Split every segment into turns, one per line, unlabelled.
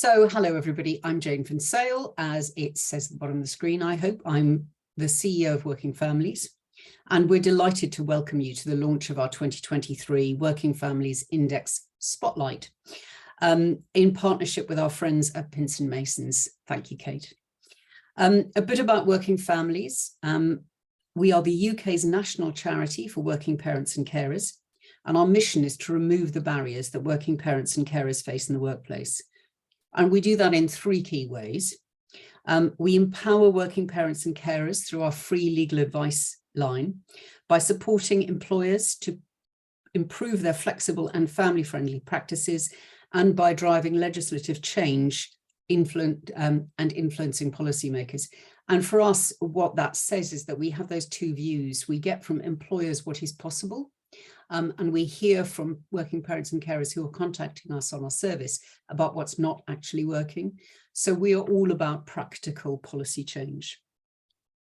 So hello everybody, I'm Jane Van Sale, as it says at the bottom of the screen, I hope. I'm the CEO of Working Families, and we're delighted to welcome you to the launch of our 2023 Working Families Index Spotlight in partnership with our friends at Pinsent Masons. Thank you, Kate. A bit about Working Families. We are the UK's national charity for working parents and carers, and our mission is to remove the barriers that working parents and carers face in the workplace. And we do that in three key ways. We empower working parents and carers through our free legal advice line by supporting employers to improve their flexible and family-friendly practices, and by driving legislative change and influencing policymakers. And for us, what that says is that we have those two views. We get from employers what is possible, and we hear from working parents and carers who are contacting us on our service about what's not actually working. So we are all about practical policy change.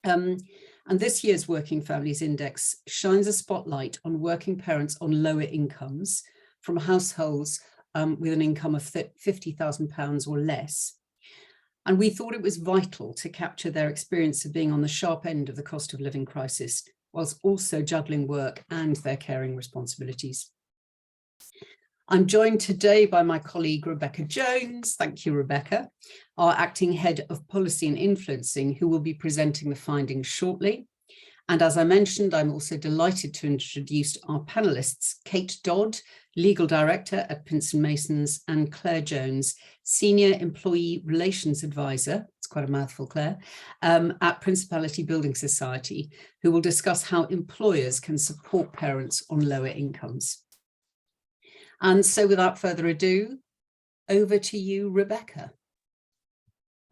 And this year's Working Families Index shines a spotlight on working parents on lower incomes from households with an income of £50,000 or less. And we thought it was vital to capture their experience of being on the sharp end of the cost of living crisis, whilst also juggling work and their caring responsibilities. I'm joined today by my colleague, Rebecca Jones. Thank you, Rebecca, our acting head of policy and influencing, who will be presenting the findings shortly. And as I mentioned, I'm also delighted to introduce our panelists, Kate Dodd, Legal Director at Pinsent Masons, and Claire Jones, Senior Employee Relations Advisor, it's quite a mouthful, Claire, at Principality Building Society, who will discuss how employers can support parents on lower incomes. And so without further ado, over to you, Rebecca.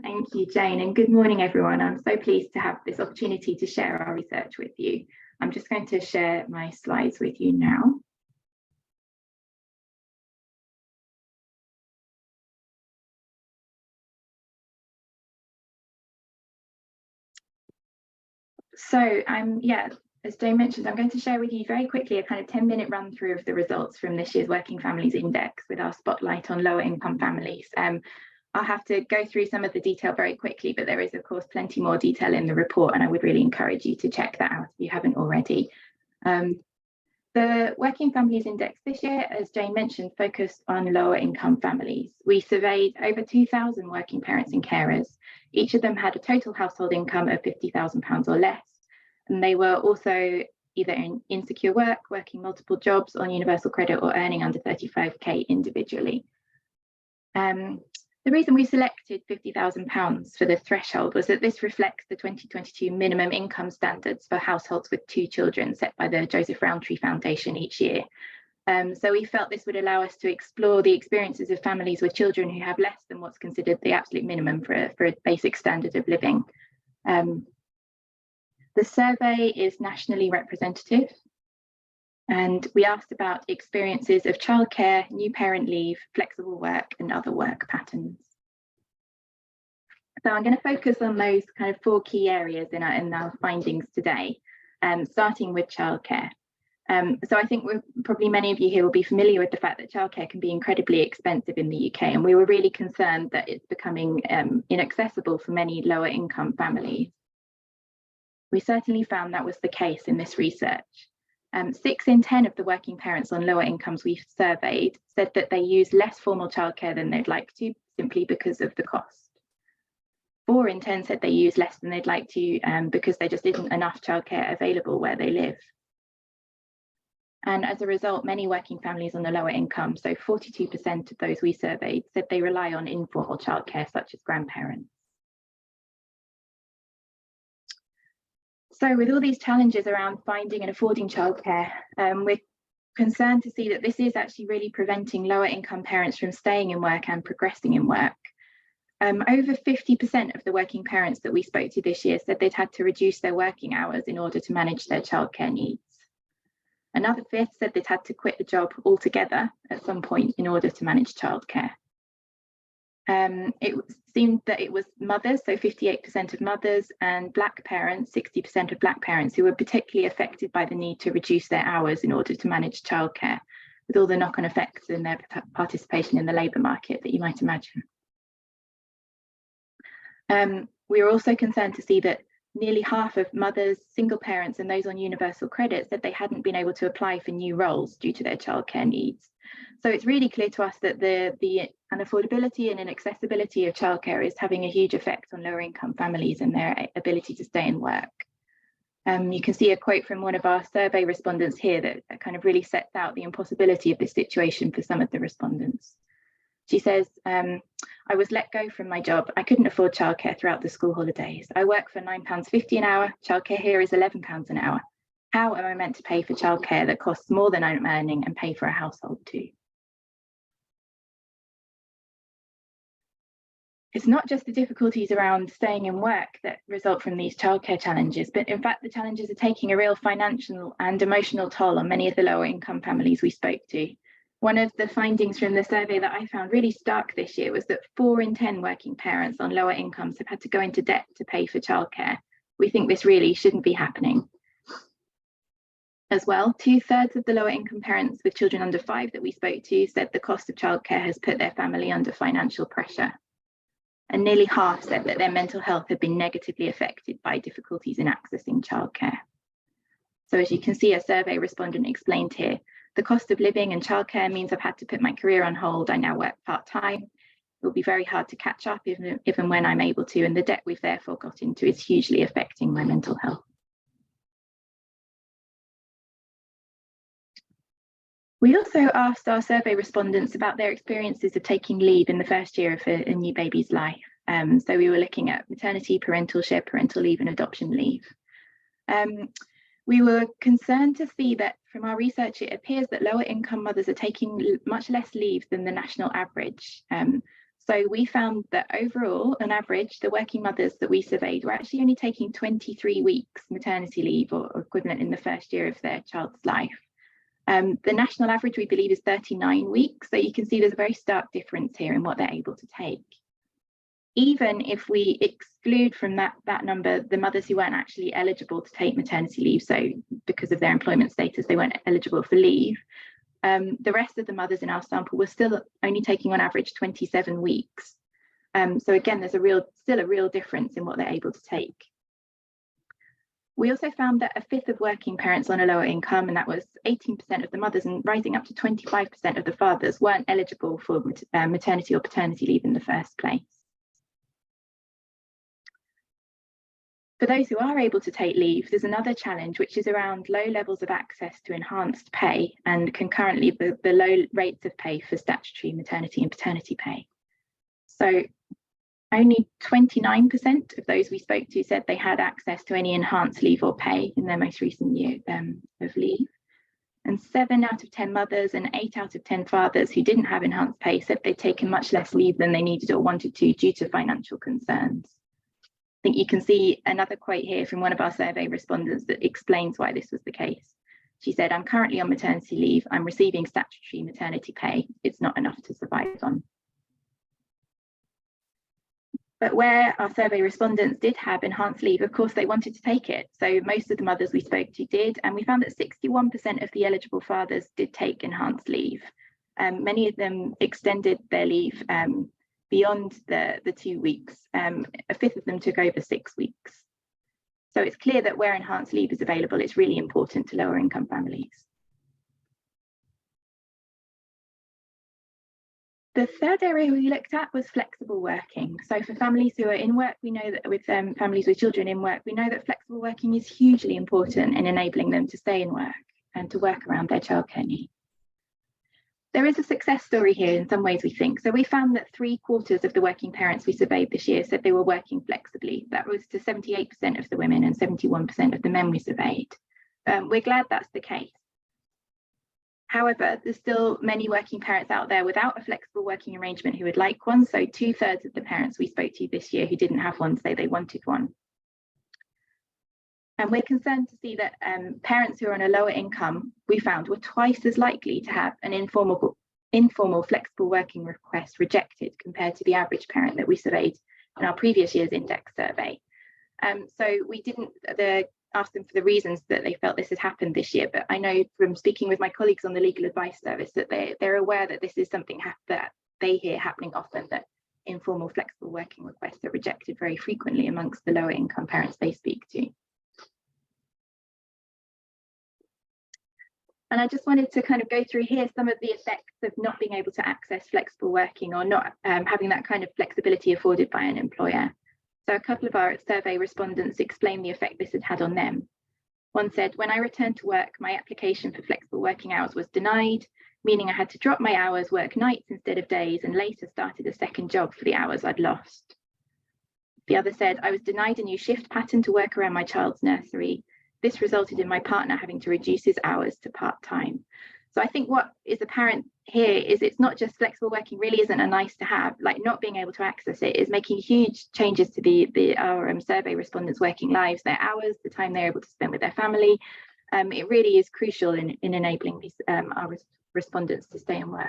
Thank you, Jane, and good morning, everyone. I'm so pleased to have this opportunity to share our research with you. I'm just going to share my slides with you now. So as Jane mentioned, I'm going to share with you very quickly a kind of 10-minute run through of the results from this year's Working Families Index with our spotlight on lower income families. I'll have to go through some of the detail very quickly, but there is, of course, plenty more detail in the report, and I would really encourage you to check that out if you haven't already. The Working Families Index this year, as Jane mentioned, focused on lower income families. We surveyed over 2,000 working parents and carers. Each of them had a total household income of £50,000 or less, and they were also either in insecure work, working multiple jobs on universal credit, or earning under 35k individually. The reason we selected £50,000 for the threshold was that this reflects the 2022 minimum income standards for households with 2 children set by the Joseph Rowntree Foundation each year. So we felt this would allow us to explore the experiences of families with children who have less than what's considered the absolute minimum for a basic standard of living. The survey is nationally representative, and we asked about experiences of childcare, new parent leave, flexible work, and other work patterns. So I'm going to focus on those kind of 4 key areas in our findings today, starting with childcare. So I think probably many of you here will be familiar with the fact that childcare can be incredibly expensive in the UK, and we were really concerned that it's becoming inaccessible for many lower income families. We certainly found that was the case in this research. 6 in 10 of the working parents on lower incomes we've surveyed said that they use less formal childcare than they'd like to, simply because of the cost. 4 in 10 said they use less than they'd like to because there just isn't enough childcare available where they live. And as a result, many working families on the lower income, so 42% of those we surveyed, said they rely on informal childcare, such as grandparents. So with all these challenges around finding and affording childcare, we're concerned to see that this is actually really preventing lower income parents from staying in work and progressing in work. Over 50% of the working parents that we spoke to this year said they'd had to reduce their working hours in order to manage their childcare needs. Another fifth said they'd had to quit the job altogether at some point in order to manage childcare. It seemed that it was mothers, so 58% of mothers, and Black parents, 60% of Black parents, who were particularly affected by the need to reduce their hours in order to manage childcare, with all the knock-on effects in their participation in the labour market that you might imagine. We were also concerned to see that nearly half of mothers, single parents, and those on universal credit said they hadn't been able to apply for new roles due to their childcare needs. So it's really clear to us that the unaffordability and inaccessibility of childcare is having a huge effect on lower income families and their ability to stay and work. You can see a quote from one of our survey respondents here that kind of really sets out the impossibility of this situation for some of the respondents. She says, I was let go from my job. I couldn't afford childcare throughout the school holidays. I work for £9.50 an hour. Childcare here is £11 an hour. How am I meant to pay for childcare that costs more than I'm earning and pay for a household too? It's not just the difficulties around staying in work that result from these childcare challenges, but in fact, the challenges are taking a real financial and emotional toll on many of the lower income families we spoke to. One of the findings from the survey that I found really stark this year was that 4 in 10 working parents on lower incomes have had to go into debt to pay for childcare. We think this really shouldn't be happening. As well, 2/3 of the lower income parents with children under 5 that we spoke to said the cost of childcare has put their family under financial pressure. And nearly half said that their mental health had been negatively affected by difficulties in accessing childcare. So as you can see, a survey respondent explained here, the cost of living and childcare means I've had to put my career on hold. I now work part-time. It will be very hard to catch up even when I'm able to, and the debt we've therefore got into is hugely affecting my mental health. We also asked our survey respondents about their experiences of taking leave in the first year of a new baby's life. So we were looking at maternity, parentalship, parental leave and adoption leave. We were concerned to see that from our research, it appears that lower income mothers are taking much less leave than the national average. So we found that overall, on average, the working mothers that we surveyed were actually only taking 23 weeks maternity leave or equivalent in the first year of their child's life. The national average, we believe, is 39 weeks. So you can see there's a very stark difference here in what they're able to take. Even if we exclude from that number the mothers who weren't actually eligible to take maternity leave, so because of their employment status, they weren't eligible for leave, the rest of the mothers in our sample were still only taking on average 27 weeks. So again, there's still a real difference in what they're able to take. We also found that 1/5 of working parents on a lower income, and that was 18% of the mothers and rising up to 25% of the fathers, weren't eligible for maternity or paternity leave in the first place. For those who are able to take leave, there's another challenge, which is around low levels of access to enhanced pay and concurrently the low rates of pay for statutory maternity and paternity pay. So only 29% of those we spoke to said they had access to any enhanced leave or pay in their most recent year of leave. And 7 out of 10 mothers and 8 out of 10 fathers who didn't have enhanced pay said they'd taken much less leave than they needed or wanted to due to financial concerns. I think you can see another quote here from one of our survey respondents that explains why this was the case. She said, I'm currently on maternity leave. I'm receiving statutory maternity pay. It's not enough to survive on. But where our survey respondents did have enhanced leave, of course, they wanted to take it. So most of the mothers we spoke to did, and we found that 61% of the eligible fathers did take enhanced leave. Many of them extended their leave beyond the 2 weeks. 1/5 of them took over 6 weeks. So it's clear that where enhanced leave is available, it's really important to lower income families. The third area we looked at was flexible working. So for families who are in work, we know that with families with children in work, we know that flexible working is hugely important in enabling them to stay in work and to work around their childcare needs. There is a success story here in some ways, we think. So we found that 3/4 of the working parents we surveyed this year said they were working flexibly. That was to 78% of the women and 71% of the men we surveyed. We're glad that's the case. However, there's still many working parents out there without a flexible working arrangement who would like one. So 2/3 of the parents we spoke to this year who didn't have one say they wanted one. And we're concerned to see that parents who are on a lower income, we found, were twice as likely to have an informal flexible working request rejected compared to the average parent that we surveyed in our previous year's index survey. So we didn't ask them for the reasons that they felt this had happened this year, but I know from speaking with my colleagues on the legal advice service that they're aware that this is something that they hear happening often, that informal flexible working requests are rejected very frequently amongst the lower income parents they speak to. And I just wanted to kind of go through here some of the effects of not being able to access flexible working, or not having that kind of flexibility afforded by an employer. So a couple of our survey respondents explained the effect this had had on them. One said, when I returned to work, my application for flexible working hours was denied, meaning I had to drop my hours, work nights instead of days, and later started a second job for the hours I'd lost. The other said, I was denied a new shift pattern to work around my child's nursery. This resulted in my partner having to reduce his hours to part-time. So I think what is apparent here is it's not just flexible working really isn't a nice to have, like not being able to access it is making huge changes to our survey respondents' working lives, their hours, the time they're able to spend with their family. It really is crucial in enabling these our respondents to stay and work.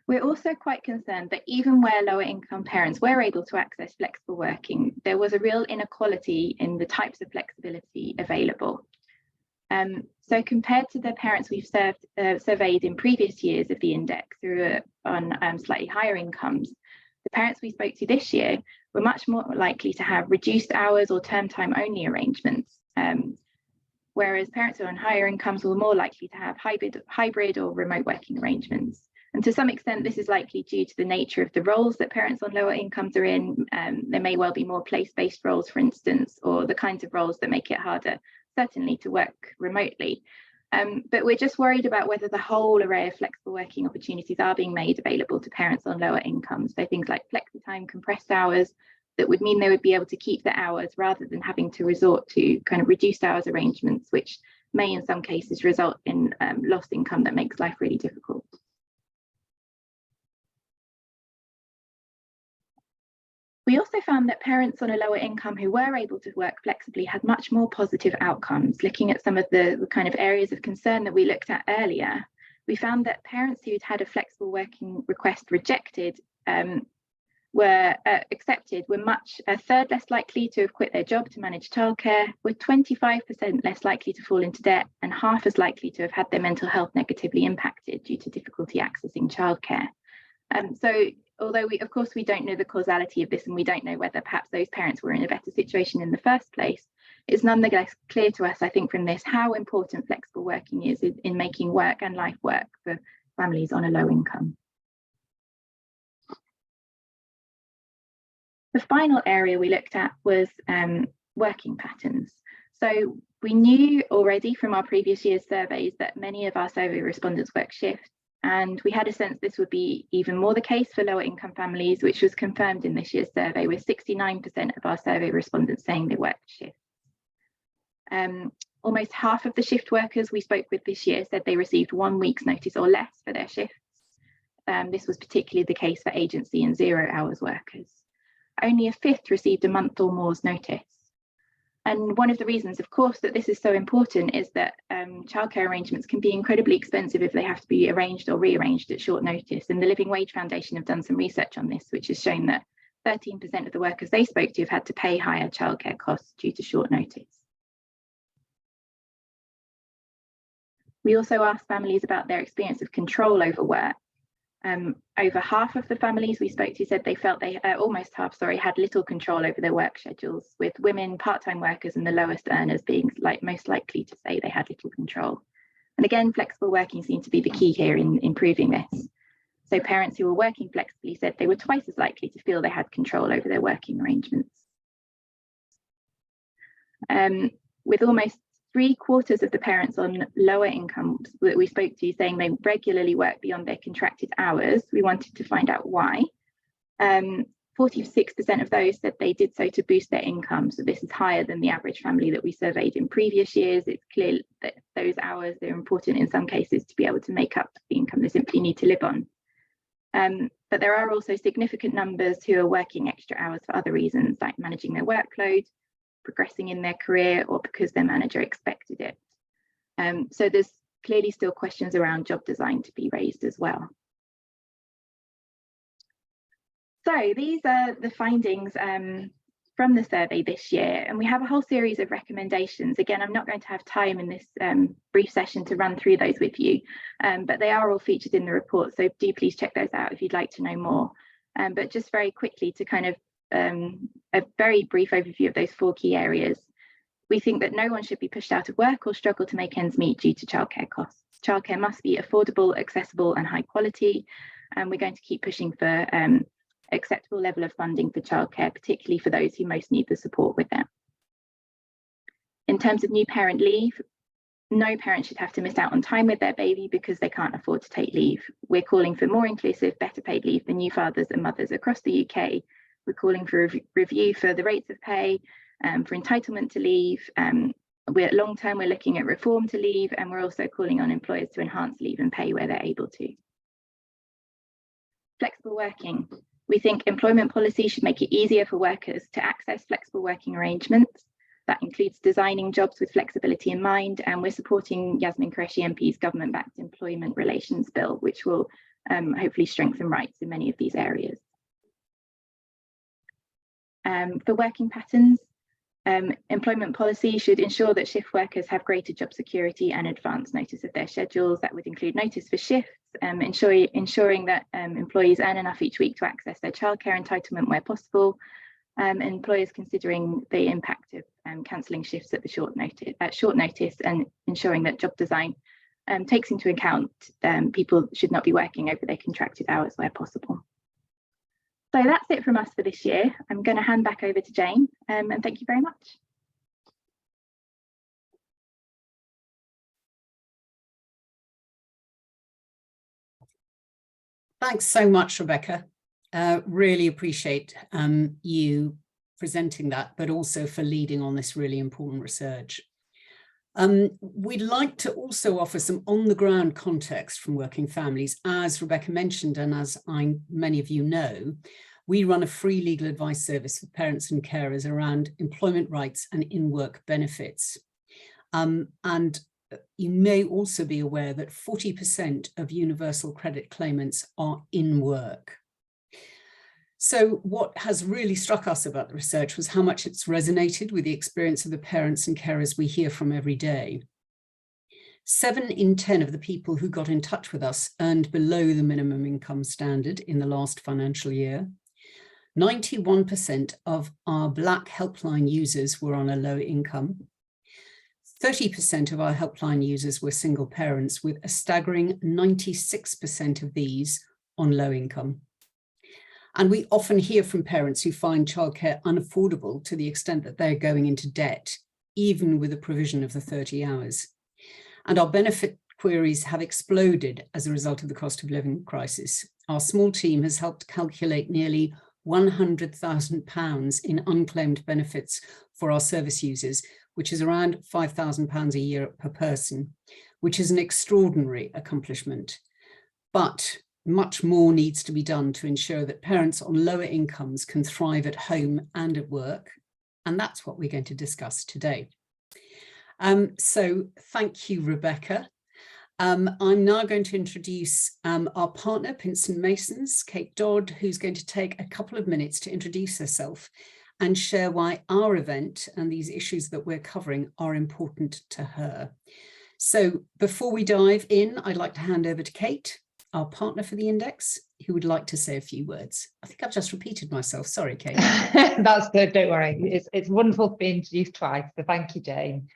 We're also quite concerned that even where lower income parents were able to access flexible working, there was a real inequality in the types of flexibility available. So compared to the parents we've surveyed in previous years of the index on slightly higher incomes, the parents we spoke to this year were much more likely to have reduced hours or term time only arrangements, whereas parents who are on higher incomes were more likely to have hybrid or remote working arrangements. And to some extent, this is likely due to the nature of the roles that parents on lower incomes are in. There may well be more place-based roles, for instance, or the kinds of roles that make it harder, certainly, to work remotely. But we're just worried about whether the whole array of flexible working opportunities are being made available to parents on lower incomes. So things like flexi-time, compressed hours, that would mean they would be able to keep their hours rather than having to resort to kind of reduced hours arrangements, which may in some cases result in lost income that makes life really difficult. We also found that parents on a lower income who were able to work flexibly had much more positive outcomes. Looking at some of the kind of areas of concern that we looked at earlier, we found that parents who'd had a flexible working request rejected were accepted were a third less likely to have quit their job to manage childcare, were 25% less likely to fall into debt, and half as likely to have had their mental health negatively impacted due to difficulty accessing childcare. So although of course we don't know the causality of this, and we don't know whether perhaps those parents were in a better situation in the first place, it's nonetheless clear to us, I think, from this how important flexible working is in making work and life work for families on a low income. The final area we looked at was working patterns. So we knew already from our previous year's surveys that many of our survey respondents work shifts, and we had a sense this would be even more the case for lower income families, which was confirmed in this year's survey, with 69% of our survey respondents saying they worked shifts. Almost half of the shift workers we spoke with this year said they received 1 week's notice or less for their shifts. This was particularly the case for agency and 0 hours workers. Only a fifth received a month or more's notice. And one of the reasons, of course, that this is so important is that childcare arrangements can be incredibly expensive if they have to be arranged or rearranged at short notice. And the Living Wage Foundation have done some research on this, which has shown that 13% of the workers they spoke to have had to pay higher childcare costs due to short notice. We also asked families about their experience of control over work. Over half of the families we spoke to said they felt almost half, had little control over their work schedules, with women, part-time workers and the lowest earners being most likely to say they had little control. And again, flexible working seemed to be the key here in improving this. So parents who were working flexibly said they were twice as likely to feel they had control over their working arrangements. With almost 3/4 of the parents on lower incomes that we spoke to saying they regularly work beyond their contracted hours, we wanted to find out why. 46% of those said they did so to boost their income. So this is higher than the average family that we surveyed in previous years. It's clear that those hours are important in some cases to be able to make up the income they simply need to live on. But there are also significant numbers who are working extra hours for other reasons, like managing their workload, progressing in their career, or because their manager expected it. So there's clearly still questions around job design to be raised as well. So these are the findings from the survey this year, and we have a whole series of recommendations. Again, I'm not going to have time in this brief session to run through those with you, but they are all featured in the report, so do please check those out if you'd like to know more. But just very quickly to kind of a very brief overview of those 4 key areas. We think that no one should be pushed out of work or struggle to make ends meet due to childcare costs. Childcare must be affordable, accessible and high quality, and we're going to keep pushing for acceptable level of funding for childcare, particularly for those who most need the support with that. In terms of new parent leave, no parent should have to miss out on time with their baby because they can't afford to take leave. We're calling for more inclusive, better paid leave for new fathers and mothers across the UK. We're calling for a review for the rates of pay, for entitlement to leave. We're long term, we're looking at reform to leave, and we're also calling on employers to enhance leave and pay where they're able to. Flexible working. We think employment policy should make it easier for workers to access flexible working arrangements. That includes designing jobs with flexibility in mind, and we're supporting Yasmin Qureshi MP's government-backed employment relations bill, which will hopefully strengthen rights in many of these areas. For working patterns, employment policy should ensure that shift workers have greater job security and advance notice of their schedules. That would include notice for shifts, ensuring that employees earn enough each week to access their childcare entitlement where possible, employers considering the impact of cancelling shifts at short notice, and ensuring that job design takes into account people should not be working over their contracted hours where possible. So that's it from us for this year. I'm going to hand back over to Jane, and thank you very much.
Thanks so much, Rebecca. Really appreciate you presenting that, but also for leading on this really important research. We'd like to also offer some on-the-ground context from working families. As Rebecca mentioned, and as many of you know, we run a free legal advice service for parents and carers around employment rights and in-work benefits. And you may also be aware that 40% of universal credit claimants are in work. So what has really struck us about the research was how much it's resonated with the experience of the parents and carers we hear from every day. 7 in 10 of the people who got in touch with us earned below the minimum income standard in the last financial year. 91% of our Black helpline users were on a low income. 30% of our helpline users were single parents, with a staggering 96% of these on low income. And we often hear from parents who find childcare unaffordable to the extent that they're going into debt, even with the provision of the 30 hours. And our benefit queries have exploded as a result of the cost of living crisis. Our small team has helped calculate nearly £100,000 in unclaimed benefits for our service users, which is around £5,000 a year per person, which is an extraordinary accomplishment. But much more needs to be done to ensure that parents on lower incomes can thrive at home and at work. And that's what we're going to discuss today. So thank you, Rebecca. I'm now going to introduce our partner, Pinsent Masons, Kate Dodd, who's going to take a couple of minutes to introduce herself and share why our event and these issues that we're covering are important to her. So before we dive in, I'd like to hand over to Kate, our partner for the index, who would like to say a few words. I think I've just repeated myself. Sorry, Kate.
That's good, don't worry. It's wonderful to be introduced twice, so thank you, Jane.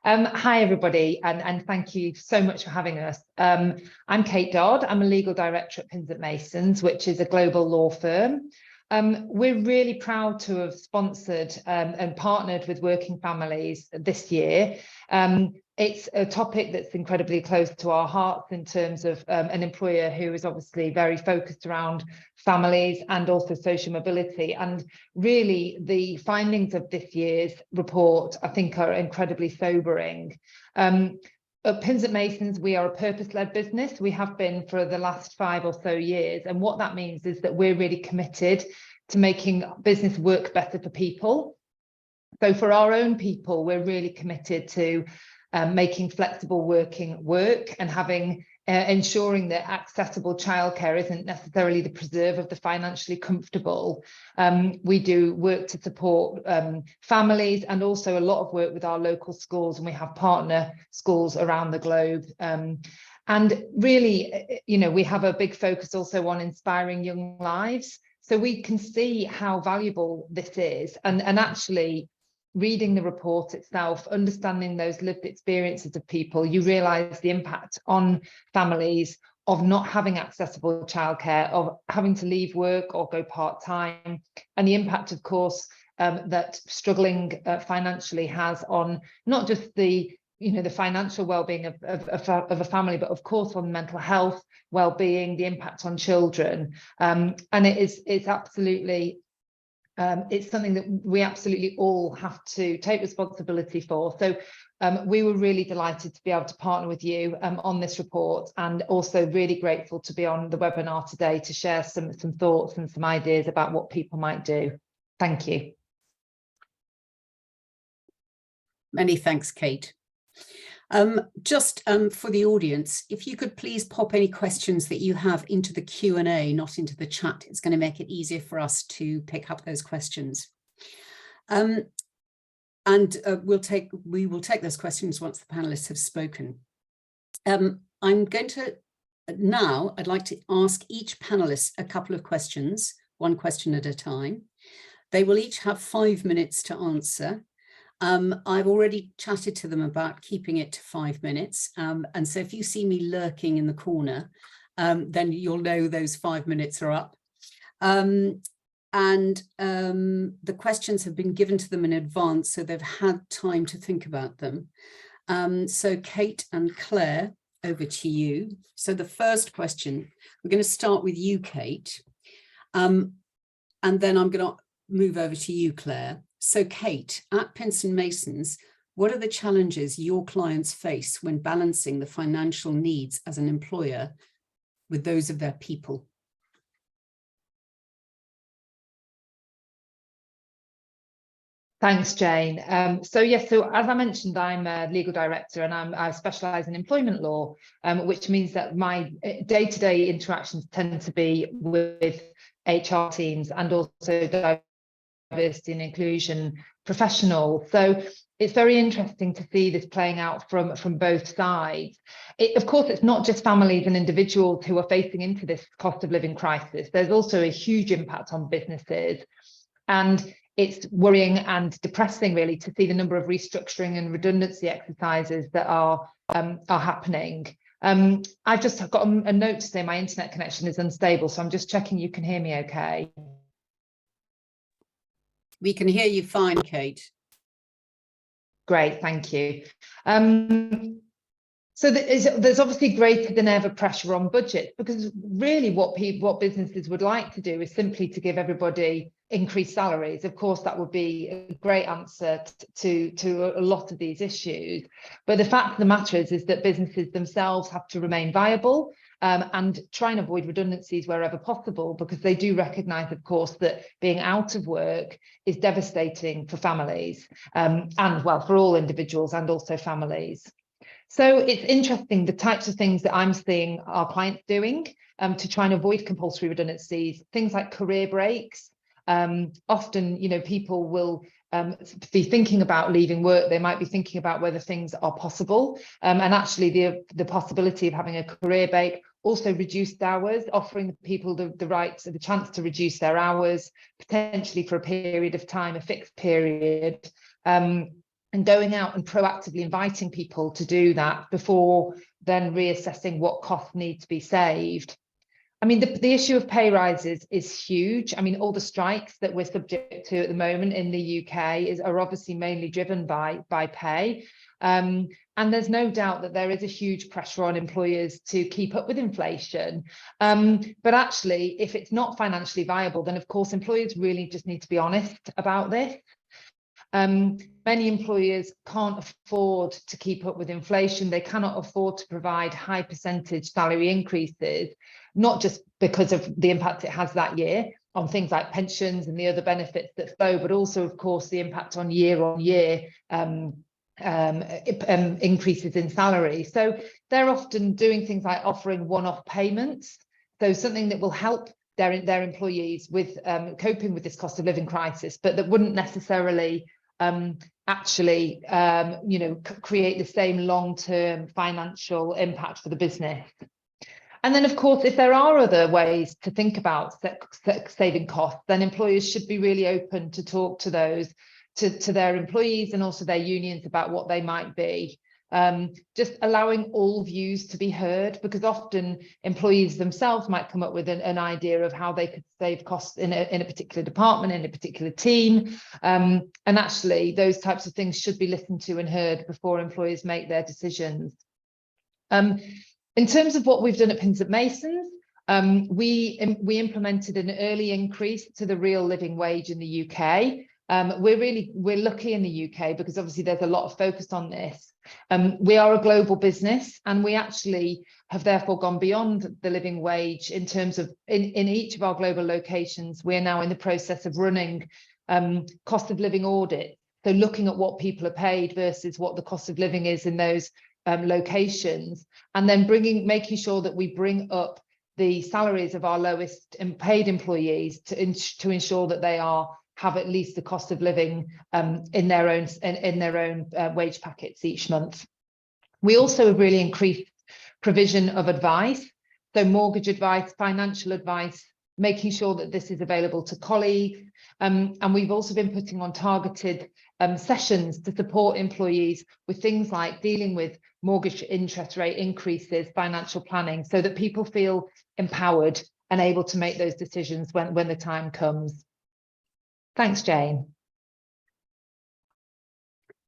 Hi, everybody, and thank you so much for having us. I'm Kate Dodd. I'm a legal director at Pinsent Masons, which is a global law firm. We're really proud to have sponsored and partnered with working families this year. It's a topic that's incredibly close to our hearts in terms of an employer who is obviously very focused around families and also social mobility. And really, the findings of this year's report, I think, are incredibly sobering. At Pinsent Masons, we are a purpose-led business. We have been for the last 5 or so years. And what that means is that we're really committed to making business work better for people. So for our own people, we're really committed to making flexible working work and having ensuring that accessible childcare isn't necessarily the preserve of the financially comfortable. We do work to support families, and also a lot of work with our local schools, and we have partner schools around the globe. And really, we have a big focus also on inspiring young lives. So we can see how valuable this is, and actually reading the report itself, understanding those lived experiences of people, you realise the impact on families of not having accessible childcare, of having to leave work or go part-time, and the impact, of course, that struggling financially has on not just the financial well-being of a family, but of course on mental health, well-being, the impact on children. And it's absolutely it's something that we absolutely all have to take responsibility for. So we were really delighted to be able to partner with you on this report, and also really grateful to be on the webinar today to share some thoughts and some ideas about what people might do. Thank you.
Many thanks, Kate. Just for the audience, if you could please pop any questions that you have into the Q&A, not into the chat. It's going to make it easier for us to pick up those questions. And we will take those questions once the panelists have spoken. I'm going to now, I'd like to ask each panelist a couple of questions, one question at a time. They will each have 5 minutes to answer. I've already chatted to them about keeping it to 5 minutes. And so if you see me lurking in the corner, then you'll know those 5 minutes are up. The questions have been given to them in advance, so they've had time to think about them. So Kate and Claire, over to you. So the first question, we're going to start with you, Kate. And then I'm going to move over to you, Claire. So Kate, at Pinsent Masons, what are the challenges your clients face when balancing the financial needs as an employer with those of their people?
Thanks, Jane. So as I mentioned, I'm a legal director, and I specialise in employment law, which means that my day-to-day interactions tend to be with HR teams and also diversity and inclusion professionals. So it's very interesting to see this playing out from both sides. Of course, it's not just families and individuals who are facing into this cost of living crisis. There's also a huge impact on businesses, and it's worrying and depressing, really, to see the number of restructuring and redundancy exercises that are happening. I've just got a note to say my internet connection is unstable, so I'm just checking you can hear me okay.
We can hear you fine, Kate.
Great, thank you. So there's obviously greater than ever pressure on budgets, because really what businesses would like to do is simply to give everybody increased salaries. Of course, that would be a great answer to a lot of these issues. But the fact of the matter is that businesses themselves have to remain viable, and try and avoid redundancies wherever possible, because they do recognise, of course, that being out of work is devastating for families, and well, for all individuals and also families. So it's interesting the types of things that I'm seeing our clients doing to try and avoid compulsory redundancies, things like career breaks. Often, people will be thinking about leaving work. They might be thinking about whether things are possible, and actually the possibility of having a career break, also reduced hours, offering people the chance to reduce their hours, potentially for a period of time, a fixed period, and going out and proactively inviting people to do that before then reassessing what costs need to be saved. I mean, the issue of pay rises is huge. I mean, all the strikes that we're subject to at the moment in the UK are obviously mainly driven by pay. And there's no doubt that there is a huge pressure on employers to keep up with inflation. But actually, if it's not financially viable, then of course employers really just need to be honest about this. Many employers can't afford to keep up with inflation. They cannot afford to provide high percentage salary increases, not just because of the impact it has that year on things like pensions and the other benefits that flow, but also, of course, the impact on year increases in salary. So they're often doing things like offering one-off payments, so something that will help their employees with coping with this cost of living crisis, but that wouldn't necessarily actually create the same long-term financial impact for the business. And then, of course, if there are other ways to think about saving costs, then employers should be really open to talk to those, to their employees and also their unions about what they might be. Just allowing all views to be heard, because often employees themselves might come up with an idea of how they could save costs in a particular department, in a particular team. And actually, those types of things should be listened to and heard before employers make their decisions. In terms of what we've done at Pinsent Masons, we implemented an early increase to the real living wage in the UK. We're lucky in the UK because obviously there's a lot of focus on this. We are a global business, and we actually have therefore gone beyond the living wage in terms of in each of our global locations. We're now in the process of running cost of living audits. So looking at what people are paid versus what the cost of living is in those locations, and then making sure that we bring up the salaries of our lowest paid employees to ensure that they have at least the cost of living in their own wage packets each month. We also have really increased provision of advice, so mortgage advice, financial advice, making sure that this is available to colleagues. And we've also been putting on targeted sessions to support employees with things like dealing with mortgage interest rate increases, financial planning, so that people feel empowered and able to make those decisions when the time comes. Thanks, Jane.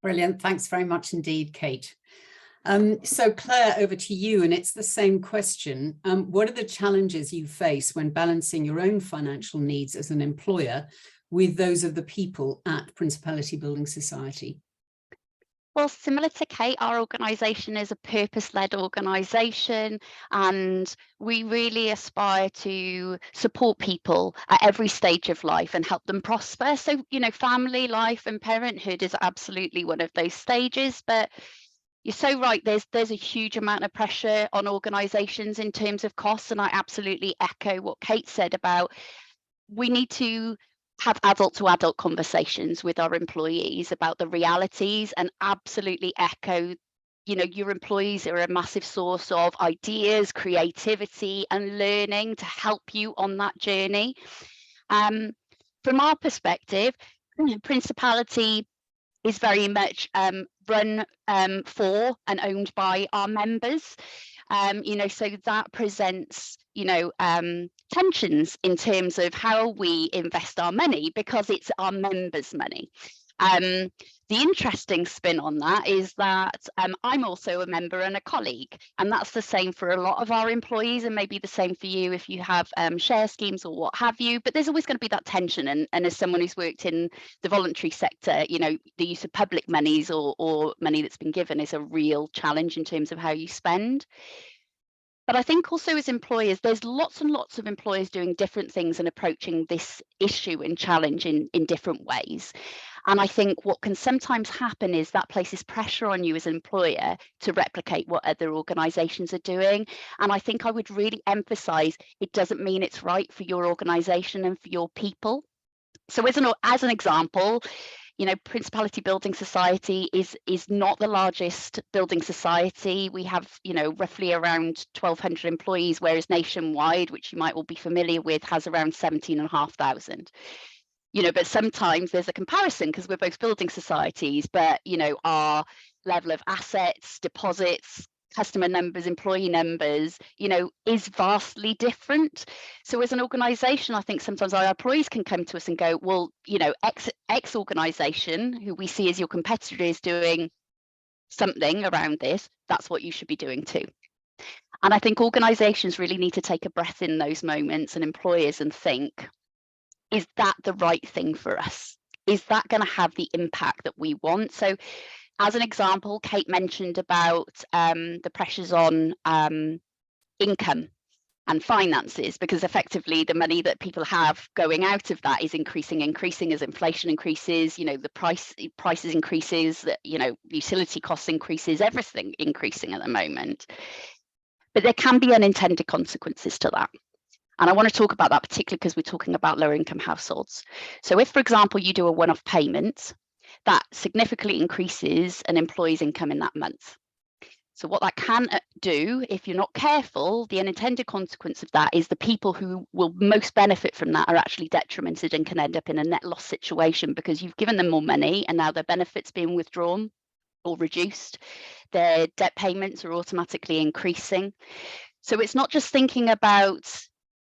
Brilliant. Thanks very much indeed, Kate. So Claire, over to you, and it's the same question. What are the challenges you face when balancing your own financial needs as an employer with those of the people at Principality Building Society?
Well, similar to Kate, our organisation is a purpose-led organisation, and we really aspire to support people at every stage of life and help them prosper. So, family life and parenthood is absolutely one of those stages, but you're so right, there's a huge amount of pressure on organisations in terms of costs, and I absolutely echo what Kate said about we need to have adult to adult conversations with our employees about the realities, and absolutely echo, your employees are a massive source of ideas, creativity and learning to help you on that journey. From our perspective, Principality is very much run for and owned by our members. So that presents, tensions in terms of how we invest our money, because it's our members' money. The interesting spin on that is that I'm also a member and a colleague, and that's the same for a lot of our employees, and maybe the same for you if you have share schemes or what have you. But there's always going to be that tension, and as someone who's worked in the voluntary sector, the use of public monies or money that's been given is a real challenge in terms of how you spend. But I think also as employers, there's lots and lots of employers doing different things and approaching this issue and challenge in different ways. And I think what can sometimes happen is that places pressure on you as an employer to replicate what other organisations are doing. And I think I would really emphasise it doesn't mean it's right for your organisation and for your people. So as an example, Principality Building Society is not the largest building society. We have, roughly around 1,200 employees, whereas nationwide, which you might all be familiar with, has around 17,500. But sometimes there's a comparison because we're both building societies, but, our level of assets, deposits, customer numbers, employee numbers, is vastly different. So as an organisation, I think sometimes our employees can come to us and go, well, X organisation, who we see as your competitor, is doing something around this. That's what you should be doing too. And I think organisations really need to take a breath in those moments, and employers, and think, is that the right thing for us? Is that going to have the impact that we want? So as an example, Kate mentioned about the pressures on income. and finances, because effectively the money that people have going out of that is increasing as inflation increases, the prices increases, utility costs increases, everything increasing at the moment. But there can be unintended consequences to that. And I want to talk about that particularly because we're talking about lower income households. So if, for example, you do a one-off payment, that significantly increases an employee's income in that month. So what that can do, if you're not careful, the unintended consequence of that is the people who will most benefit from that are actually detrimented and can end up in a net loss situation, because you've given them more money and now their benefits being withdrawn or reduced. Their debt payments are automatically increasing. So it's not just thinking about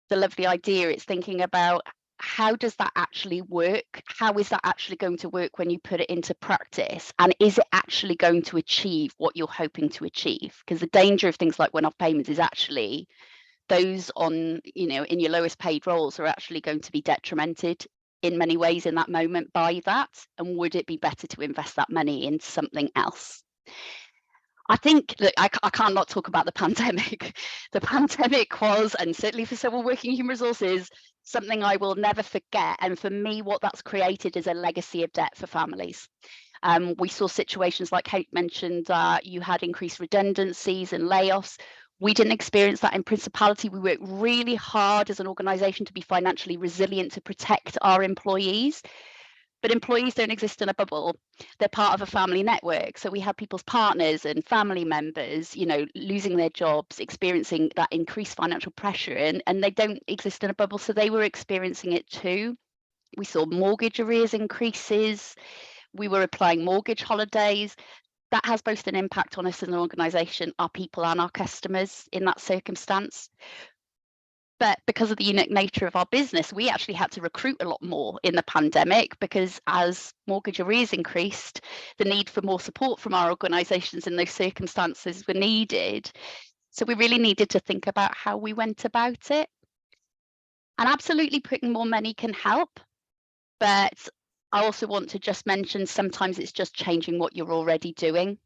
the lovely idea, it's thinking about how does that actually work? How is that actually going to work when you put it into practice? And is it actually going to achieve what you're hoping to achieve? Because the danger of things like one-off payments is actually those on, in your lowest paid roles are actually going to be detrimented in many ways in that moment by that. And would it be better to invest that money in something else? I think, look, I can't not talk about the pandemic. The pandemic was, and certainly for someone working in human resources, something I will never forget. And for me, what that's created is a legacy of debt for families. We saw situations like Kate mentioned, you had increased redundancies and layoffs. We didn't experience that in Principality. We worked really hard as an organisation to be financially resilient to protect our employees. But employees don't exist in a bubble. They're part of a family network. So we have people's partners and family members, losing their jobs, experiencing that increased financial pressure, and they don't exist in a bubble. So they were experiencing it too. We saw mortgage arrears increases. We were applying mortgage holidays. That has both an impact on us as an organisation, our people and our customers in that circumstance. But because of the unique nature of our business, we actually had to recruit a lot more in the pandemic, because as mortgage arrears increased, the need for more support from our organisations in those circumstances were needed. So we really needed to think about how we went about it. And absolutely putting more money can help. But I also want to just mention sometimes it's just changing what you're already doing.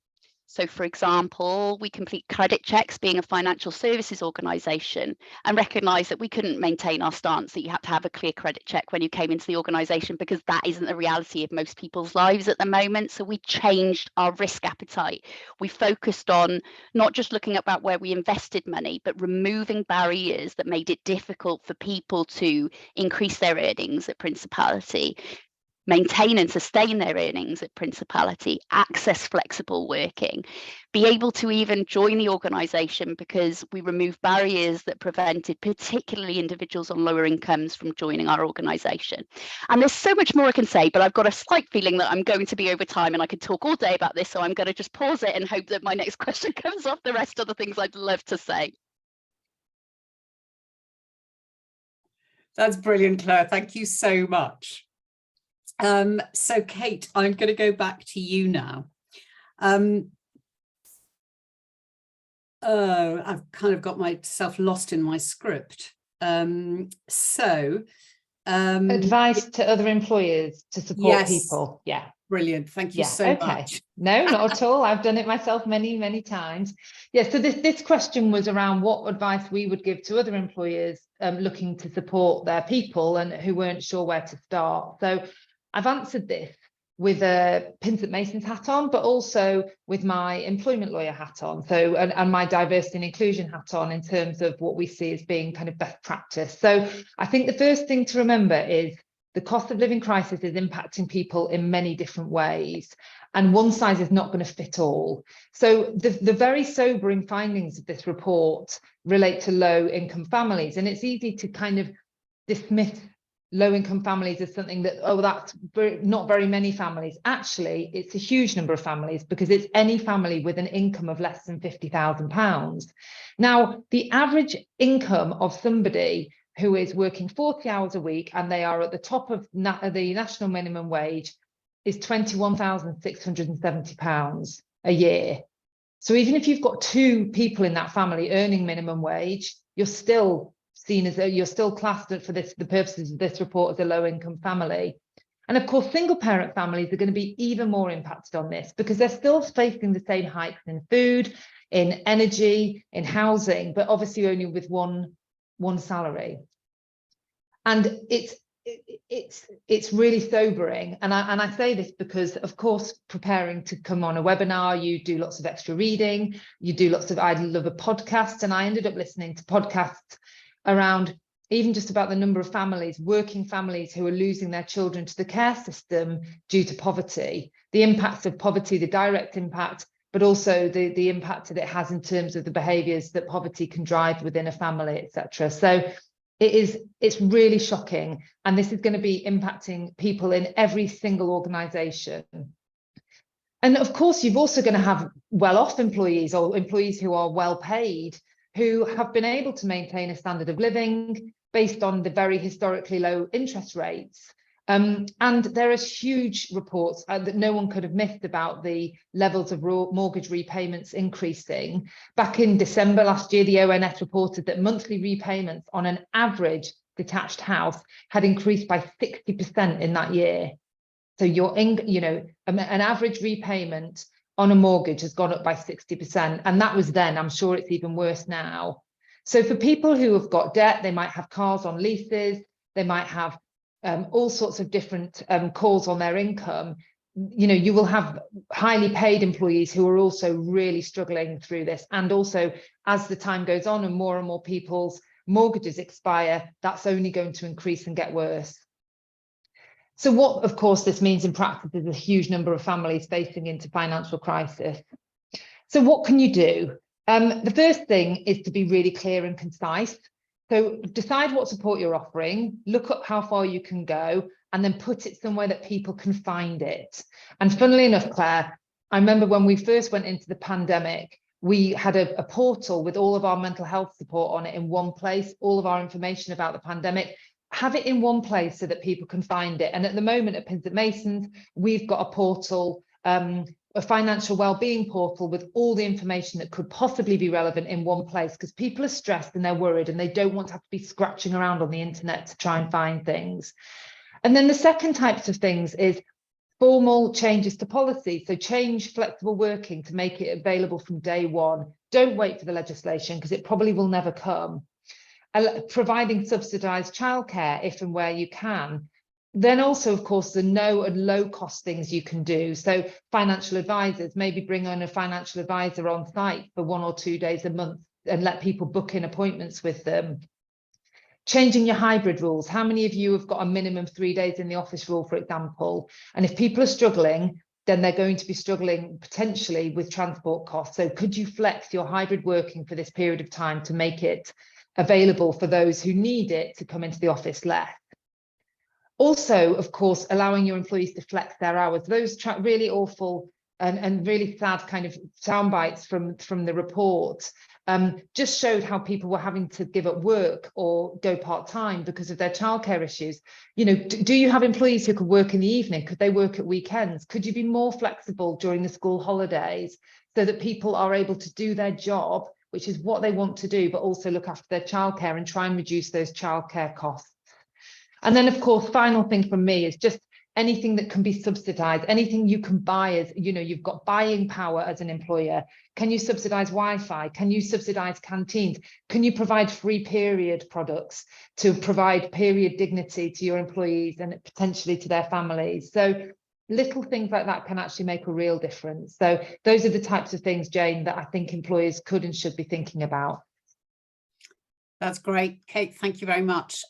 So, for example, we complete credit checks being a financial services organisation and recognise that we couldn't maintain our stance that you had to have a clear credit check when you came into the organisation, because that isn't the reality of most people's lives at the moment. So we changed our risk appetite. We focused on not just looking about where we invested money, but removing barriers that made it difficult for people to increase their earnings at Principality, maintain and sustain their earnings at Principality, access flexible working, be able to even join the organisation, because we removed barriers that prevented particularly individuals on lower incomes from joining our organisation. And there's so much more I can say, but I've got a slight feeling that I'm going to be over time and I could talk all day about this, so I'm going to just pause it and hope that my next question comes off the rest of the things I'd love to say.
That's brilliant, Claire. Thank you so much. So Kate, I'm going to go back to you now. I've kind of got myself lost in my script. Advice
to other employers to support people. Yeah.
Brilliant. Thank you so much.
No, not at all. I've done it myself many, many times. Yeah, so this question was around what advice we would give to other employers looking to support their people and who weren't sure where to start. So I've answered this with a Pinsent Masons hat on, but also with my employment lawyer hat on. So, and my diversity and inclusion hat on in terms of what we see as being kind of best practice. So I think the first thing to remember is the cost of living crisis is impacting people in many different ways, and one size is not going to fit all. So the very sobering findings of this report relate to low income families, and it's easy to kind of dismiss low-income families as something that, oh, that's not very many families. Actually, it's a huge number of families, because it's any family with an income of less than £50,000. Now, the average income of somebody who is working 40 hours a week and they are at the top of the national minimum wage is £21,670 a year. So even if you've got two people in that family earning minimum wage, you're still seen as you're still classed for the purposes of this report as a low income family. And of course, single parent families are going to be even more impacted on this, because they're still facing the same hikes in food, in energy, in housing, but obviously only with one one salary. And it's really sobering. And I say this because, of course, preparing to come on a webinar, you do lots of extra reading, you do lots of, I love a podcast, and I ended up listening to podcasts around even just about the number of families, working families, who are losing their children to the care system due to poverty, the impacts of poverty, the direct impact, but also the impact that it has in terms of the behaviours that poverty can drive within a family, etc. So it's really shocking, and this is going to be impacting people in every single organisation. And of course, you've also going to have well-off employees, or employees who are well paid, who have been able to maintain a standard of living based on the very historically low interest rates. And there are huge reports that no one could have missed about the levels of mortgage repayments increasing. Back in December last year, the ONS reported that monthly repayments on an average detached house had increased by 60% in that year. So an average repayment on a mortgage has gone up by 60%. And that was then. I'm sure it's even worse now. So for people who have got debt, they might have cars on leases, they might have all sorts of different calls on their income. You will have highly paid employees who are also really struggling through this. And also, as the time goes on and more people's mortgages expire, that's only going to increase and get worse. So what, of course, this means in practice is a huge number of families facing into financial crisis. So what can you do? The first thing is to be really clear and concise. So decide what support you're offering, look at how far you can go, and then put it somewhere that people can find it. And funnily enough, Claire, I remember when we first went into the pandemic, we had a portal with all of our mental health support on it in one place, all of our information about the pandemic, have it in one place so that people can find it. And at the moment at Pinsent Masons, we've got a portal, a financial wellbeing portal with all the information that could possibly be relevant in one place, because people are stressed and they're worried and they don't want to have to be scratching around on the internet to try and find things. And then the second types of things is formal changes to policy. So change flexible working to make it available from day one. Don't wait for the legislation, because it probably will never come. Providing subsidised childcare if and where you can. Then also, of course, the no and low cost things you can do. So financial advisors, maybe bring on a financial advisor on site for 1 or 2 days a month and let people book in appointments with them. Changing your hybrid rules. How many of you have got a minimum 3 days in the office rule, for example? And if people are struggling, then they're going to be struggling potentially with transport costs. So could you flex your hybrid working for this period of time to make it available for those who need it to come into the office less? Also, of course, allowing your employees to flex their hours. Those really awful and really sad kind of sound bites from the report just showed how people were having to give up work or go part-time because of their childcare issues. Do you have employees who could work in the evening? Could they work at weekends? Could you be more flexible during the school holidays so that people are able to do their job, which is what they want to do, but also look after their childcare and try and reduce those childcare costs? And then, of course, final thing from me is just anything that can be subsidised, anything you can buy as, you've got buying power as an employer. Can you subsidise Wi-Fi? Can you subsidise canteens? Can you provide free period products to provide period dignity to your employees and potentially to their families? So little things like that can actually make a real difference. So those are the types of things, Jane, that I think employers could and should be thinking about.
That's great, Kate. Thank you very much.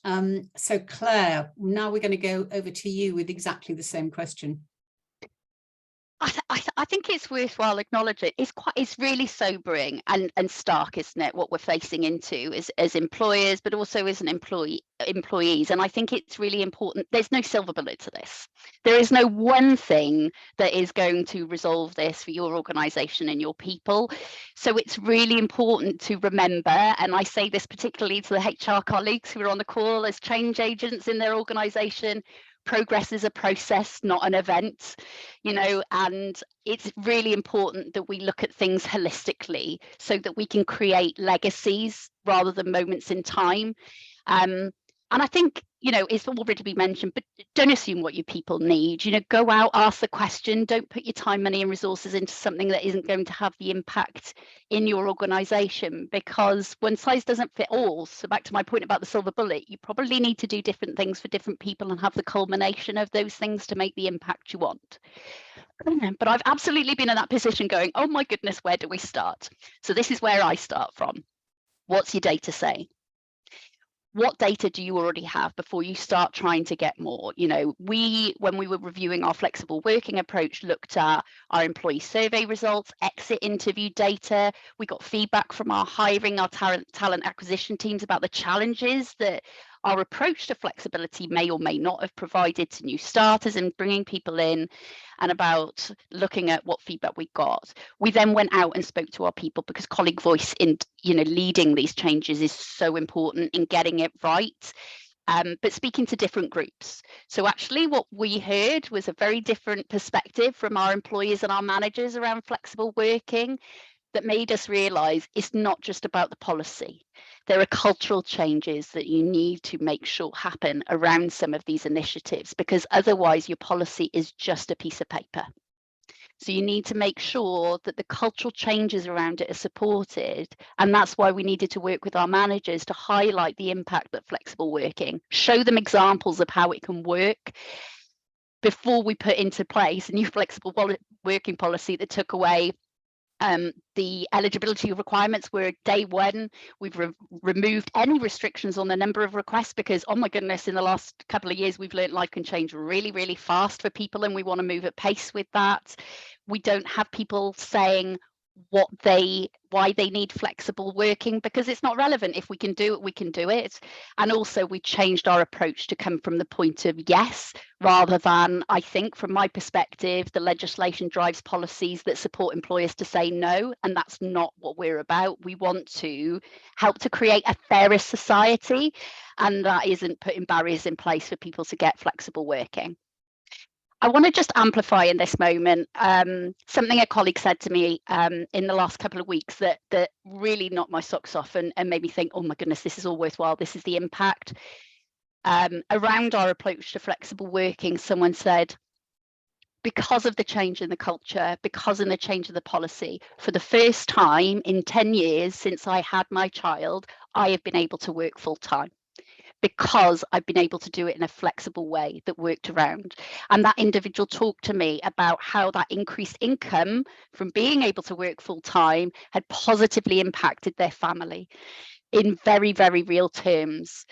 So Claire, now we're going to go over to you with exactly the same question.
I think it's worthwhile acknowledging it's really sobering and stark, isn't it, what we're facing into as employers, but also as an employees. And I think it's really important. There's no silver bullet to this. There is no one thing that is going to resolve this for your organisation and your people. So it's really important to remember, and I say this particularly to the HR colleagues who are on the call as change agents in their organisation, progress is a process, not an event, and it's really important that we look at things holistically so that we can create legacies rather than moments in time. And I think, it's already been mentioned, but don't assume what your people need. Go out, ask the question. Don't put your time, money and resources into something that isn't going to have the impact in your organisation, because one size doesn't fit all. So back to my point about the silver bullet, you probably need to do different things for different people and have the culmination of those things to make the impact you want. But I've absolutely been in that position going, oh my goodness, where do we start? So this is where I start from. What's your data say? What data do you already have before you start trying to get more? When we were reviewing our flexible working approach, looked at our employee survey results, exit interview data. We got feedback from our hiring, our talent acquisition teams about the challenges that our approach to flexibility may or may not have provided to new starters and bringing people in, and about looking at what feedback we got. We then went out and spoke to our people, because colleague voice in leading these changes is so important in getting it right. But speaking to different groups. So actually what we heard was a very different perspective from our employees and our managers around flexible working, that made us realise it's not just about the policy. There are cultural changes that you need to make sure happen around some of these initiatives, because otherwise your policy is just a piece of paper. So you need to make sure that the cultural changes around it are supported. And that's why we needed to work with our managers to highlight the impact that flexible working, show them examples of how it can work, before we put into place a new flexible working policy that took away the eligibility requirements. Were day one, we've removed any restrictions on the number of requests, because oh my goodness, in the last couple of years we've learned life can change really, really fast for people, and we want to move at pace with that. We don't have people saying why they need flexible working, because it's not relevant. If we can do it, we can do it. And also we changed our approach to come from the point of yes, rather than, I think from my perspective, the legislation drives policies that support employers to say no, and that's not what we're about. We want to help to create a fairer society, and that isn't putting barriers in place for people to get flexible working. I want to just amplify in this moment something a colleague said to me in the last couple of weeks that really knocked my socks off and made me think, oh my goodness, this is all worthwhile. This is the impact. Around our approach to flexible working, someone said, because of the change in the culture, because of the change of the policy, for the first time in 10 years since I had my child, I have been able to work full time, because I've been able to do it in a flexible way that worked around. And that individual talked to me about how that increased income from being able to work full time had positively impacted their family in very, very real terms.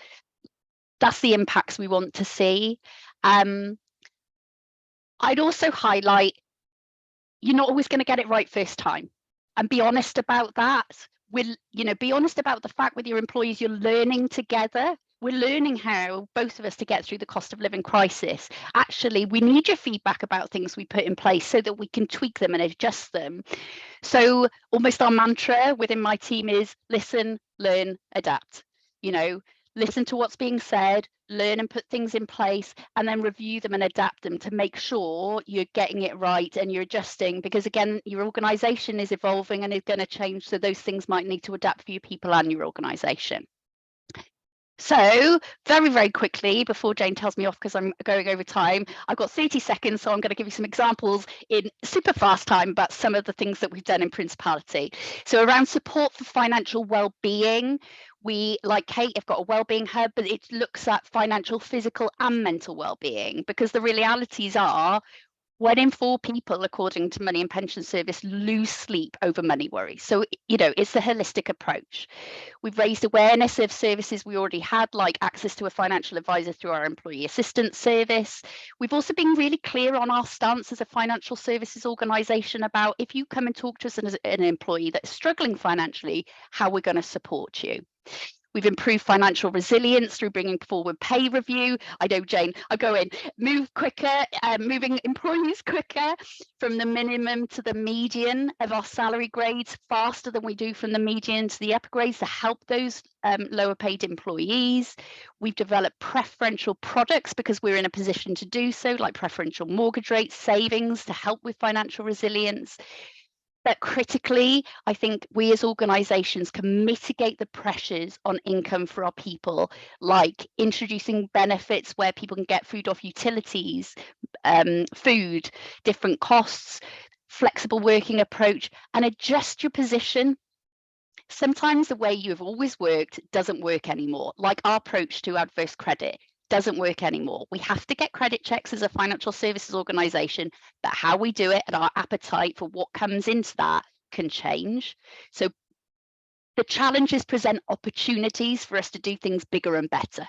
That's the impacts we want to see. I'd also highlight, you're not always going to get it right first time, and be honest about that. Be honest about the fact with your employees, you're learning together. We're learning how, both of us, to get through the cost of living crisis. Actually, we need your feedback about things we put in place so that we can tweak them and adjust them. So almost our mantra within my team is listen, learn, adapt. Listen to what's being said, learn and put things in place, and then review them and adapt them to make sure you're getting it right and you're adjusting, because again, your organisation is evolving and is going to change, so those things might need to adapt for your people and your organisation. So very, very quickly, before Jane tells me off because I'm going over time, I've got 30 seconds, so I'm going to give you some examples in super fast time about some of the things that we've done in Principality. So around support for financial well-being, we, like Kate, have got a wellbeing hub, but it looks at financial, physical and mental well-being, because the realities are 1 in 4 people, according to Money and Pension Service, lose sleep over money worries. So, it's a holistic approach. We've raised awareness of services we already had, like access to a financial advisor through our employee assistance service. We've also been really clear on our stance as a financial services organisation about, if you come and talk to us as an employee that's struggling financially, how we're going to support you. We've improved financial resilience through bringing forward pay review. I know, Jane, I go in, move quicker, moving employees quicker from the minimum to the median of our salary grades faster than we do from the median to the upper grades to help those lower paid employees. We've developed preferential products because we're in a position to do so, like preferential mortgage rates, savings to help with financial resilience. But critically, I think we as organisations can mitigate the pressures on income for our people, like introducing benefits where people can get food off utilities, food, different costs, flexible working approach, and adjust your position. Sometimes the way you have always worked doesn't work anymore, like our approach to adverse credit doesn't work anymore. We have to get credit checks as a financial services organisation, but how we do it and our appetite for what comes into that can change. So the challenges present opportunities for us to do things bigger and better.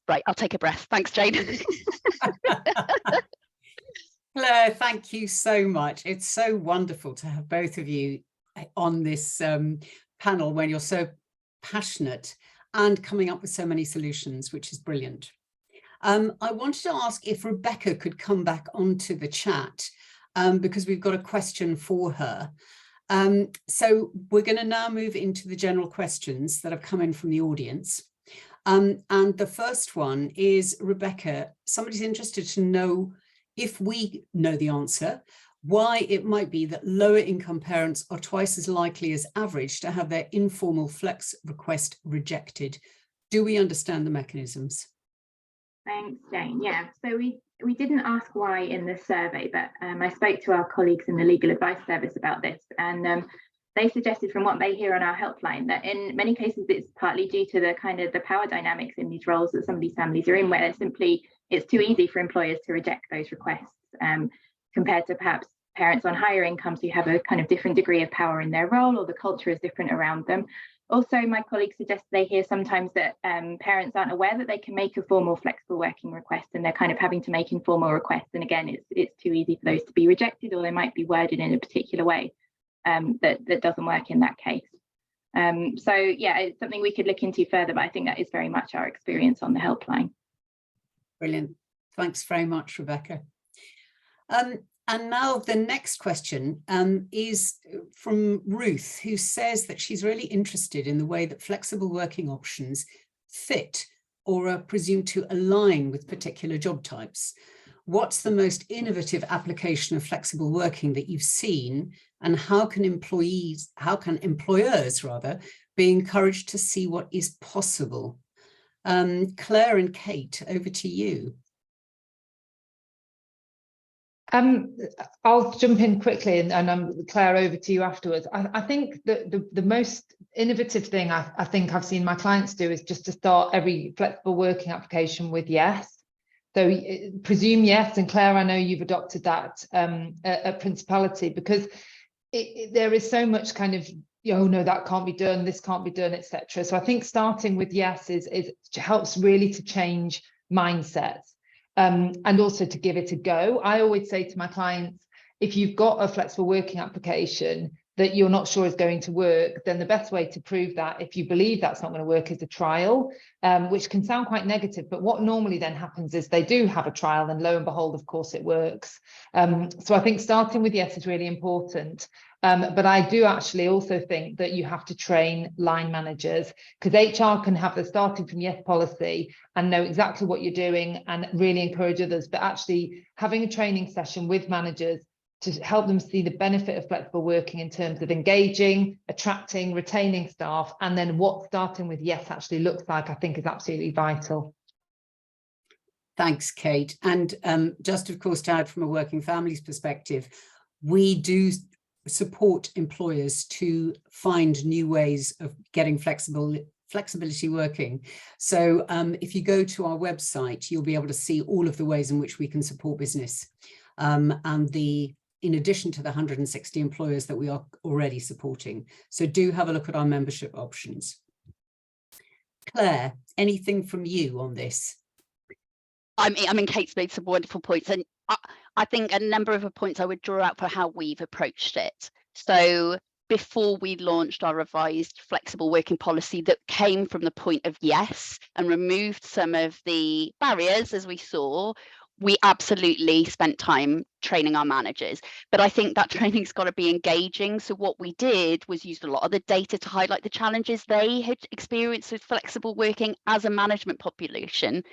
Right, I'll take a breath. Thanks, Jane.
Claire, thank you so much. It's so wonderful to have both of you on this panel when you're so passionate and coming up with so many solutions, which is brilliant. I wanted to ask if Rebecca could come back onto the chat because we've got a question for her. So we're going to now move into the general questions that have come in from the audience. And the first one is, Rebecca, somebody's interested to know, if we know the answer, why it might be that lower income parents are twice as likely as average to have their informal flex request rejected. Do we understand the mechanisms?
Thanks, Jane. Yeah, so we didn't ask why in the survey, but I spoke to our colleagues in the legal advice service about this, and they suggested from what they hear on our helpline that in many cases it's partly due to the kind of the power dynamics in these roles that some of these families are in, where simply it's too easy for employers to reject those requests compared to perhaps parents on higher incomes who have a kind of different degree of power in their role, or the culture is different around them. Also, my colleagues suggest they hear sometimes that parents aren't aware that they can make a formal flexible working request, and they're kind of having to make informal requests. And again, it's too easy for those to be rejected, or they might be worded in a particular way that doesn't work in that case. So yeah, it's something we could look into further, but I think that is very much our experience on the helpline.
Brilliant. Thanks very much, Rebecca. And now the next question is from Ruth, who says that she's really interested in the way that flexible working options fit or are presumed to align with particular job types. What's the most innovative application of flexible working that you've seen, and how can employers rather be encouraged to see what is possible? Claire and Kate, over to you.
I'll jump in quickly, and Claire, over to you afterwards. I think that the most innovative thing I think I've seen my clients do is just to start every flexible working application with yes. So presume yes, and Claire, I know you've adopted that at Principality, because there is so much kind of, oh no, that can't be done, this can't be done, etc. So I think starting with yes helps really to change mindsets. And also to give it a go. I always say to my clients, if you've got a flexible working application that you're not sure is going to work, then the best way to prove that, if you believe that's not going to work, is a trial, which can sound quite negative. But what normally then happens is they do have a trial, and lo and behold, of course, it works. So I think starting with yes is really important. But I do actually also think that you have to train line managers, because HR can have the starting from yes policy and know exactly what you're doing and really encourage others, but actually having a training session with managers to help them see the benefit of flexible working in terms of engaging, attracting, retaining staff, and then what starting with yes actually looks like, I think is absolutely vital.
Thanks, Kate. And just, of course, to add from a working families perspective, we do support employers to find new ways of getting flexibility working. So if you go to our website, you'll be able to see all of the ways in which we can support business. In addition to the 160 employers that we are already supporting. So do have a look at our membership options. Claire, anything from you on this?
I mean, Kate's made some wonderful points, and I think a number of the points I would draw out for how we've approached it. So before we launched our revised flexible working policy that came from the point of yes and removed some of the barriers, as we saw, we absolutely spent time training our managers, but I think that training's got to be engaging. So what we did was used a lot of the data to highlight the challenges they had experienced with flexible working as a management population.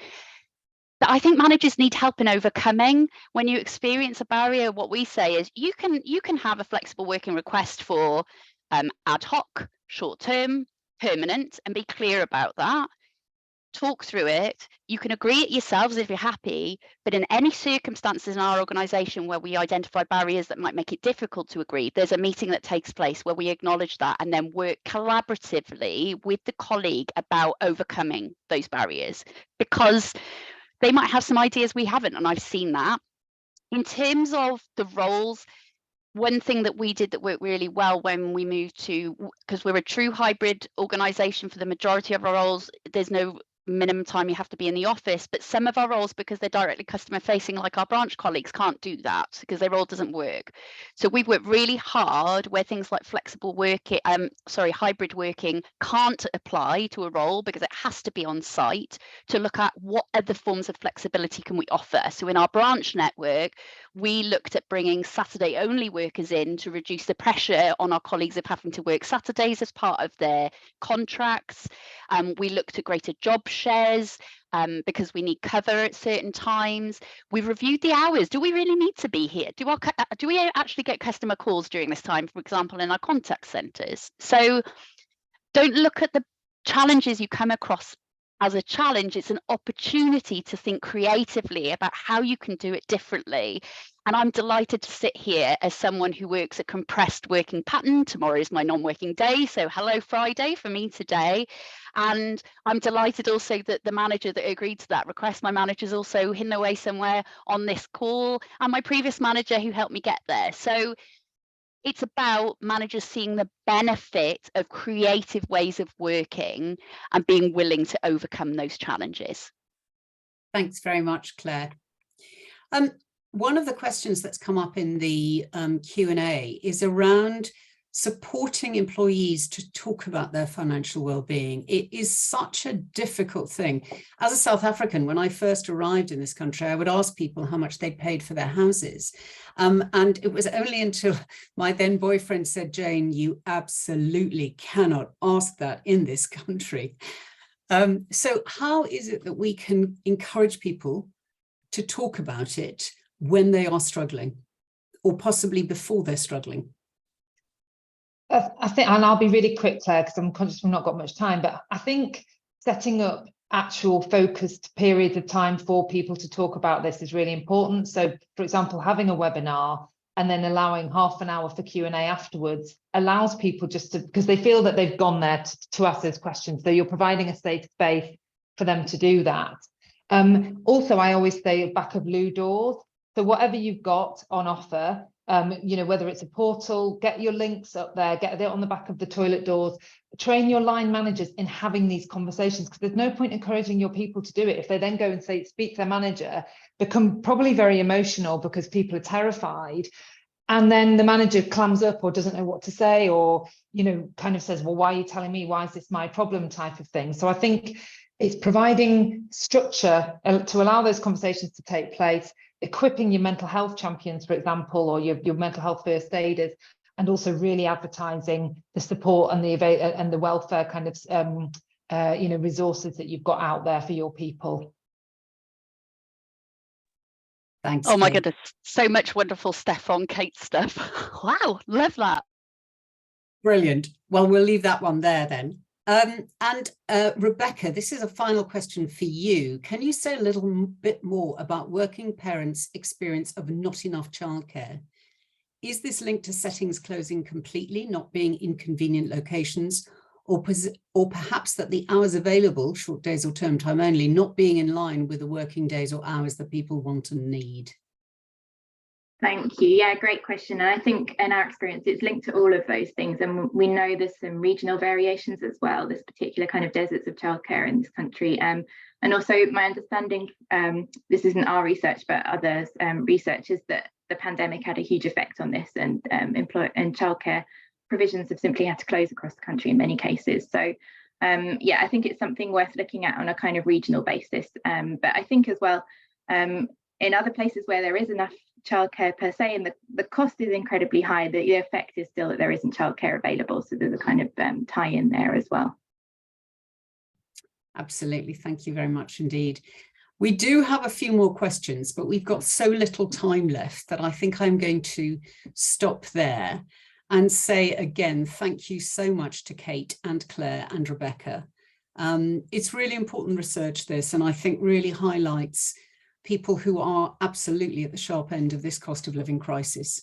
that I think managers need help in overcoming. When you experience a barrier, what we say is you can have a flexible working request for ad hoc, short term, permanent, and be clear about that. Talk through it. You can agree it yourselves if you're happy, but in any circumstances in our organisation where we identify barriers that might make it difficult to agree, there's a meeting that takes place where we acknowledge that and then work collaboratively with the colleague about overcoming those barriers, because they might have some ideas we haven't, and I've seen that. In terms of the roles, one thing that we did that worked really well when we moved to, because we're a true hybrid organisation for the majority of our roles, there's no minimum time you have to be in the office, but some of our roles, because they're directly customer facing, like our branch colleagues, can't do that because their role doesn't work. So we've worked really hard where things like flexible working, hybrid working can't apply to a role because it has to be on site, to look at what other forms of flexibility can we offer. So in our branch network, we looked at bringing Saturday only workers in to reduce the pressure on our colleagues of having to work Saturdays as part of their contracts. We looked at greater job shares because we need cover at certain times. We've reviewed the hours. Do we really need to be here? Do we actually get customer calls during this time, for example, in our contact centres? So don't look at the challenges you come across as a challenge. It's an opportunity to think creatively about how you can do it differently. And I'm delighted to sit here as someone who works a compressed working pattern. Tomorrow is my non-working day, so hello Friday for me today. And I'm delighted also that the manager that agreed to that request, my manager's also hidden away somewhere on this call, and my previous manager who helped me get there. So it's about managers seeing the benefit of creative ways of working and being willing to overcome those challenges.
Thanks very much, Claire. One of the questions that's come up in the Q&A is around supporting employees to talk about their financial well-being. It is such a difficult thing. As a South African, when I first arrived in this country, I would ask people how much they paid for their houses. And it was only until my then boyfriend said, Jane, you absolutely cannot ask that in this country. So how is it that we can encourage people to talk about it when they are struggling, or possibly before they're struggling?
I think, and I'll be really quick, Claire, because I'm conscious we've not got much time, but I think setting up actual focused periods of time for people to talk about this is really important. So, for example, having a webinar and then allowing half an hour for Q&A afterwards allows people just to, because they feel that they've gone there to ask those questions. So you're providing a safe space for them to do that. Also, I always say back of loo doors. So whatever you've got on offer, you know, whether it's a portal, get your links up there, get it on the back of the toilet doors, train your line managers in having these conversations, because there's no point encouraging your people to do it if they then go and say, speak to their manager, become probably very emotional because people are terrified. And then the manager clams up or doesn't know what to say, or, you know, kind of says, well, why are you telling me? Why is this my problem type of thing? So I think it's providing structure to allow those conversations to take place, equipping your mental health champions, for example, or your mental health first aiders, and also really advertising the support and the welfare kind of you know, resources that you've got out there for your people.
Thanks.
Oh my
Kate.
goodness, so much wonderful Steph on Kate stuff. Wow, love that.
Brilliant. Well, we'll leave that one there then. Rebecca, this is a final question for you. Can you say a little bit more about working parents' experience of not enough childcare? Is this linked to settings closing completely, not being in convenient locations, or perhaps that the hours available, short days or term time only, not being in line with the working days or hours that people want and need?
Thank you. Yeah, great question. And I think in our experience, it's linked to all of those things. And we know there's some regional variations as well, this particular kind of deserts of childcare in this country. And also my understanding, this isn't our research, but others' research, is that the pandemic had a huge effect on this, and childcare provisions have simply had to close across the country in many cases. So yeah, I think it's something worth looking at on a kind of regional basis. But I think as well, in other places where there is enough childcare per se, and the cost is incredibly high, the effect is still that there isn't childcare available. So there's a kind of tie in there as well.
Absolutely. Thank you very much indeed. We do have a few more questions, but we've got so little time left that I think I'm going to stop there and say again, thank you so much to Kate and Claire and Rebecca. It's really important research, this, and I think really highlights people who are absolutely at the sharp end of this cost of living crisis.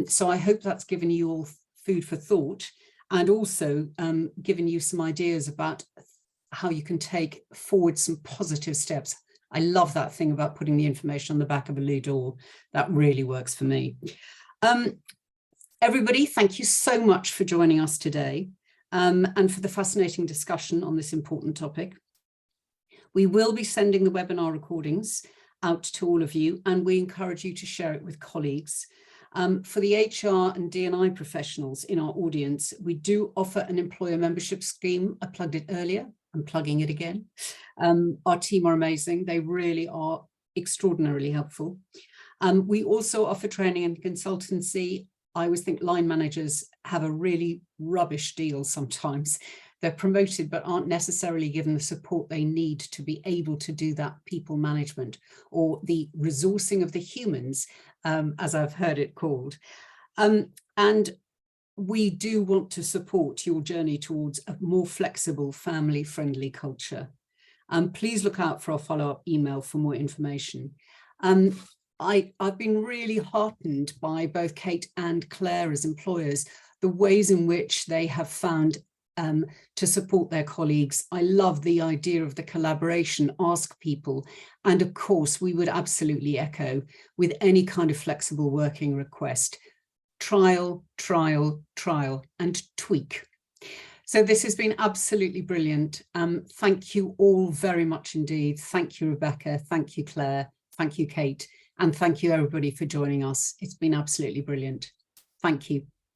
So I hope that's given you all food for thought, and also given you some ideas about how you can take forward some positive steps. I love that thing about putting the information on the back of a loo door. That really works for me. Everybody, thank you so much for joining us today and for the fascinating discussion on this important topic. We will be sending the webinar recordings out to all of you, and we encourage you to share it with colleagues. For the HR and D&I professionals in our audience, we do offer an employer membership scheme. I plugged it earlier. I'm plugging it again. Our team are amazing. They really are extraordinarily helpful. We also offer training and consultancy. I always think line managers have a really rubbish deal sometimes. They're promoted but aren't necessarily given the support they need to be able to do that people management, or the resourcing of the humans, as I've heard it called. And we do want to support your journey towards a more flexible, family-friendly culture. Please look out for our follow-up email for more information. I've been really heartened by both Kate and Claire as employers, the ways in which they have found to support their colleagues. I love the idea of the collaboration, ask people, and of course we would absolutely echo with any kind of flexible working request. Trial, trial, trial, and tweak. So this has been absolutely brilliant. Thank you all very much indeed. Thank you, Rebecca. Thank you, Claire. Thank you, Kate. And thank you, everybody, for joining us. It's been absolutely brilliant. Thank you.